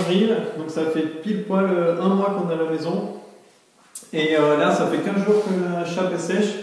avril, donc ça fait pile poil un mois qu'on est à la maison. Et là, ça fait 15 jours que la chape est sèche.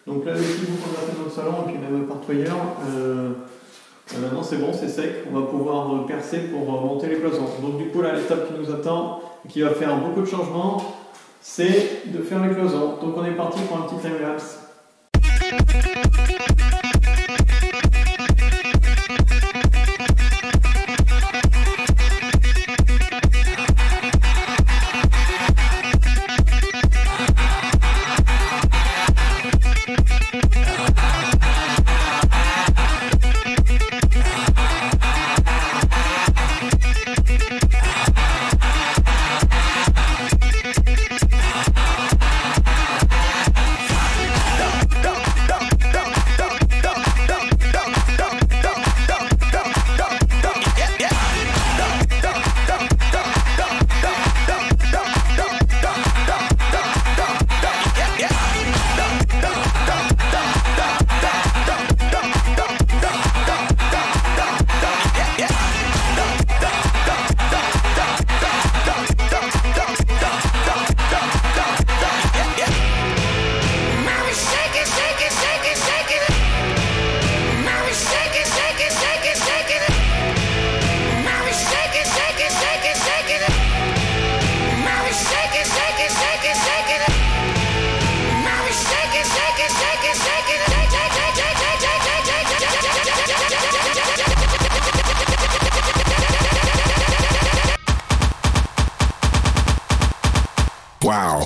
Donc là, les petits bouts qu'on a fait dans le salon et puis même partout ailleurs, maintenant c'est bon, c'est sec. On va pouvoir percer pour monter les cloisons. Donc du coup, là, l'étape qui nous attend, qui va faire beaucoup de changements, c'est de faire les cloisons. Donc on est parti pour un petit time-lapse. Wow.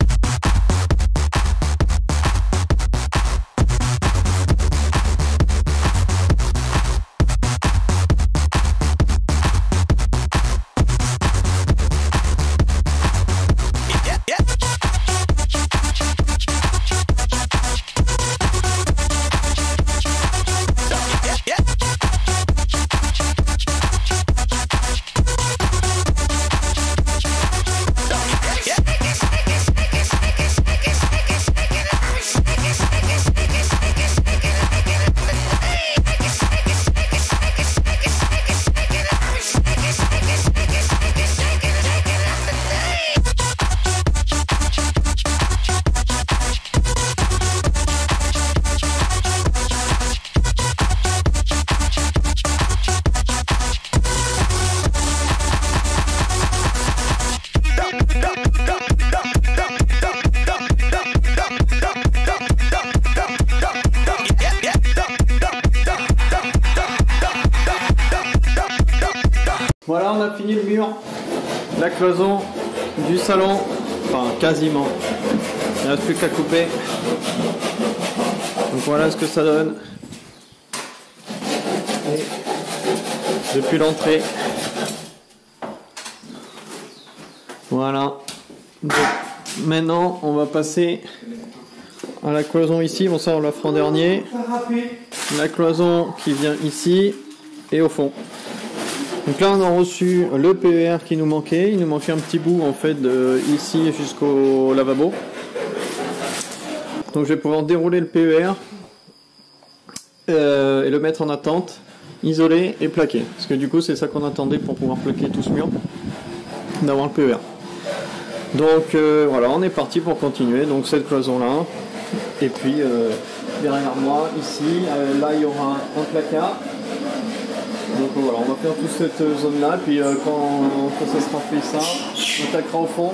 Voilà, on a fini le mur, la cloison du salon, enfin quasiment, il ne reste plus qu'à couper. Donc voilà ce que ça donne. Et depuis l'entrée. Voilà. Donc, maintenant on va passer à la cloison ici, bon ça on la fera en dernier. La cloison qui vient ici et au fond. Donc là on a reçu le PER qui nous manquait, il nous manquait un petit bout en fait de ici jusqu'au lavabo. Donc je vais pouvoir dérouler le PER et le mettre en attente, isoler et plaquer. Parce que du coup c'est ça qu'on attendait pour pouvoir plaquer tout ce mur, d'avoir le PER. Donc voilà, on est parti pour continuer donc cette cloison là. Et puis derrière moi ici, là il y aura un placard. Donc voilà, on va faire toute cette zone là, puis quand ça sera fait ça, on attaquera au fond.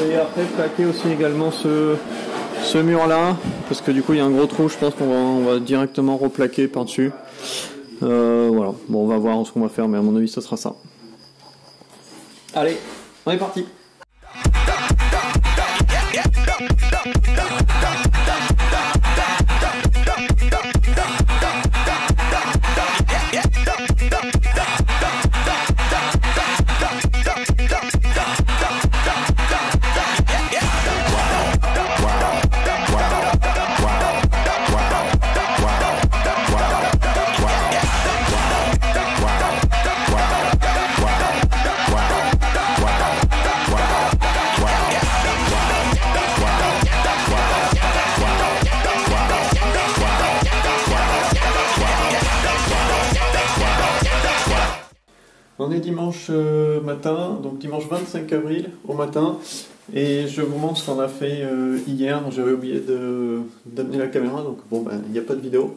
Et après plaquer aussi également ce mur là, parce que du coup il y a un gros trou, je pense qu'on va directement replaquer par dessus. Voilà, bon on va voir ce qu'on va faire, mais à mon avis ça sera ça. Allez, on est parti. dimanche matin, donc dimanche 25 avril au matin, et je vous montre ce qu'on a fait hier. J'avais oublié d'amener la caméra, donc bon, ben, il n'y a pas de vidéo.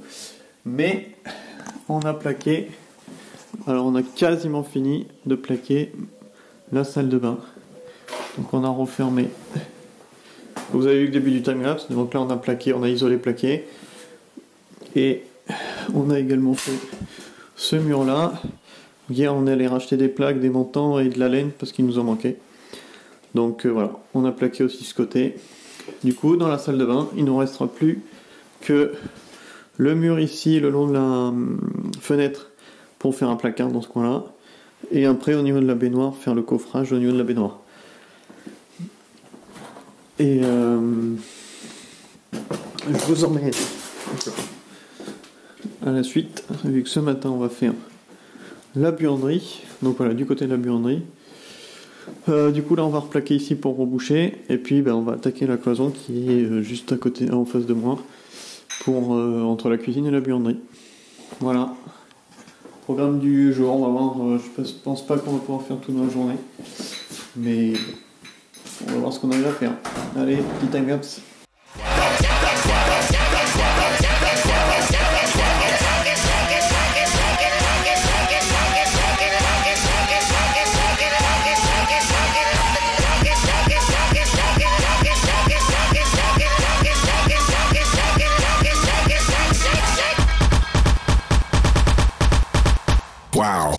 Mais on a plaqué, alors on a quasiment fini de plaquer la salle de bain. Donc on a refermé. Vous avez vu le début du timelapse, donc là on a plaqué, on a isolé plaqué. Et on a également fait ce mur là. Hier on est allé racheter des plaques, des montants et de la laine parce qu'il nous en manquait. Donc voilà, on a plaqué aussi ce côté. Du coup dans la salle de bain, il ne nous restera plus que le mur ici, le long de la fenêtre, pour faire un placard dans ce coin-là. Et après, au niveau de la baignoire, faire le coffrage au niveau de la baignoire. Et je vous emmène à la suite, vu que ce matin, on va faire la buanderie. Donc voilà, du côté de la buanderie. Du coup, là, on va replaquer ici pour reboucher. Et puis, ben, on va attaquer la cloison qui est juste à côté, en face de moi. Pour entre la cuisine et la buanderie. Voilà. Programme du jour, on va voir. Je pense pas qu'on va pouvoir faire toute la journée. Mais on va voir ce qu'on arrive à faire. Allez, petit time-lapse. Wow.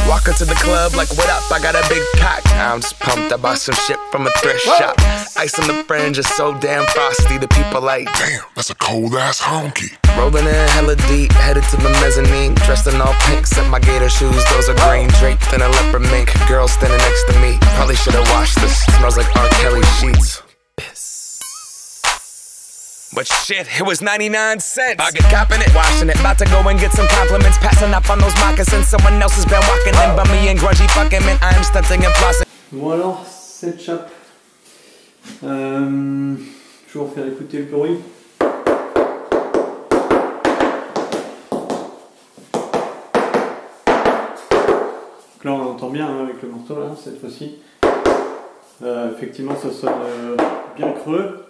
Walking to the club like, what up? I got a big cock. I'm just pumped. I bought some shit from a thrift shop. Ice on the fringe is so damn frosty. The people like, damn, that's a cold ass honky. Rolling in hella deep, headed to the mezzanine. Dressed in all pink, set my gator shoes. Those are green, draped in a leopard mink. Girl standing next to me. Probably should've washed this. Smells like R. Kelly sheets. But shit, it was 99 cents. I get copping it, washing it. About to go and get some compliments. Passing up on those moccasins. Someone else has been walking in. Bummy and grungy fucking man. I am stunting and flossing. Bon alors, cette chape. Je vais vous faire écouter le bruit. Donc là on entend bien hein, avec le marteau là, cette fois-ci. Effectivement ça sonne bien creux.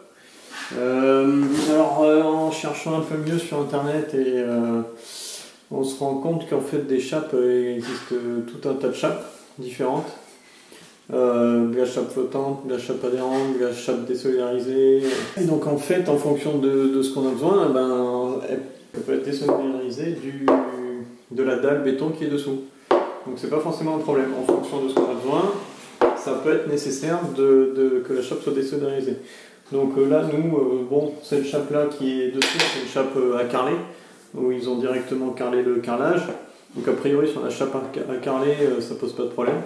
En cherchant un peu mieux sur internet et on se rend compte qu'en fait des chapes, il existe tout un tas de chapes différentes. De la chape flottante, de la chape adhérente, de la chape désolidarisée. Et donc en fait en fonction de ce qu'on a besoin, Ça peut être désolidarisé de la dalle béton qui est dessous. Donc c'est pas forcément un problème. En fonction de ce qu'on a besoin, ça peut être nécessaire que la chape soit désolidarisée. Donc là, nous, bon, cette chape-là qui est dessus, c'est une chape à carreler, où ils ont directement carrelé le carrelage. Donc a priori, sur la chape à carreler, ça pose pas de problème.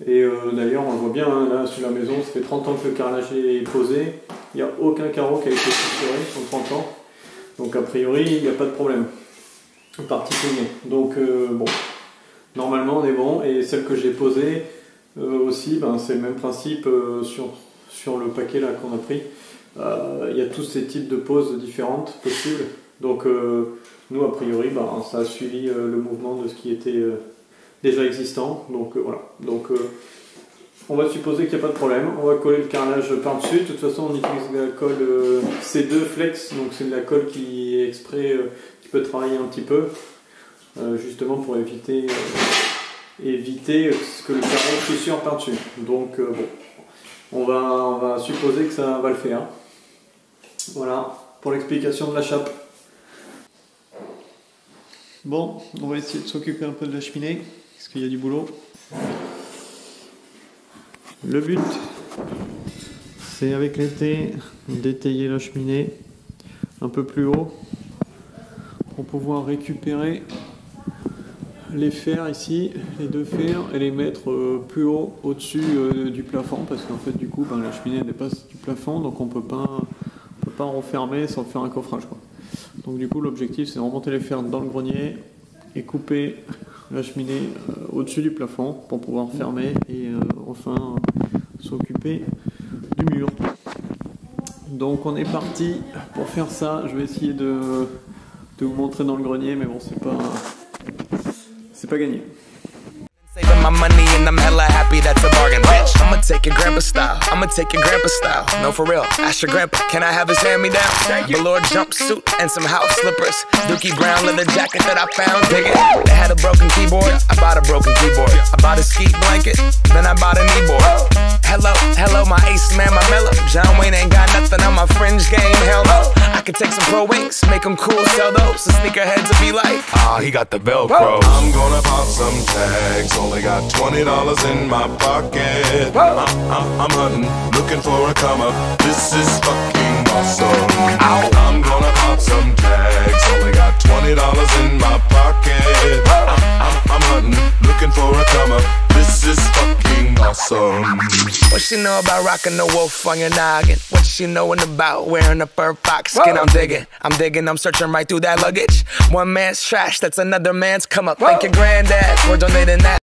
Et d'ailleurs, on le voit bien, hein, là, sur la maison, ça fait 30 ans que le carrelage est posé. Il n'y a aucun carreau qui a été fissuré sur 30 ans. Donc a priori, il n'y a pas de problème particulier. Donc bon, normalement, on est bon. Et celle que j'ai posée aussi, ben, c'est le même principe sur le paquet là qu'on a pris. Il y a tous ces types de poses différentes possibles. Donc nous, a priori, ben, ça a suivi le mouvement de ce qui était déjà existant. Donc voilà. Donc on va supposer qu'il n'y a pas de problème. On va coller le carrelage par-dessus. De toute façon, on utilise la colle C2 Flex. Donc c'est de la colle qui est exprès, qui peut travailler un petit peu, justement pour éviter que le carreau fissure par-dessus. Donc bon, on va supposer que ça va le faire. Voilà pour l'explication de la chape. Bon, on va essayer de s'occuper un peu de la cheminée, parce qu'il y a du boulot. Le but, c'est avec l'été d'étayer la cheminée un peu plus haut pour pouvoir récupérer les fers ici, les deux fers, et les mettre plus haut au-dessus du plafond, parce qu'en fait du coup ben, la cheminée dépasse du plafond, donc on peut pas refermer sans faire un coffrage, quoi. Donc du coup l'objectif c'est de remonter les fers dans le grenier et couper la cheminée au-dessus du plafond pour pouvoir fermer et enfin s'occuper du mur. Donc on est parti pour faire ça. Je vais essayer de vous montrer dans le grenier, mais bon c'est pas gagné. Saving my money and I'm hella happy that's a bargain, bitch. I'ma take your grandpa style, I'ma take your grandpa style. No, for real, ask your grandpa, can I have his hand-me-down? Velour jumpsuit and some house slippers. Dookie brown leather jacket that I found, dig it. They had a broken keyboard, I bought a broken keyboard. I bought a ski blanket, then I bought a kneeboard. Hello, my ace man, my mellow. John Wayne ain't got nothing on my fringe game, hell no. I could take some pro wings, make them cool, sell those. The sneakerheads will be like, ah, he got the Velcro. I'm gonna pop some tags. Only got $20 in my pocket. I'm hunting, looking for a come up. This is fucking awesome. Ow. I'm gonna pop some tags. Only got $20 in my pocket. I'm hunting, looking for a come up. This is fucking awesome. What she know about rocking the wolf on your noggin? What she knowin' about wearing a fur fox skin? I'm digging, I'm searching right through that luggage. One man's trash, that's another man's come up. Thank your granddad for donating that.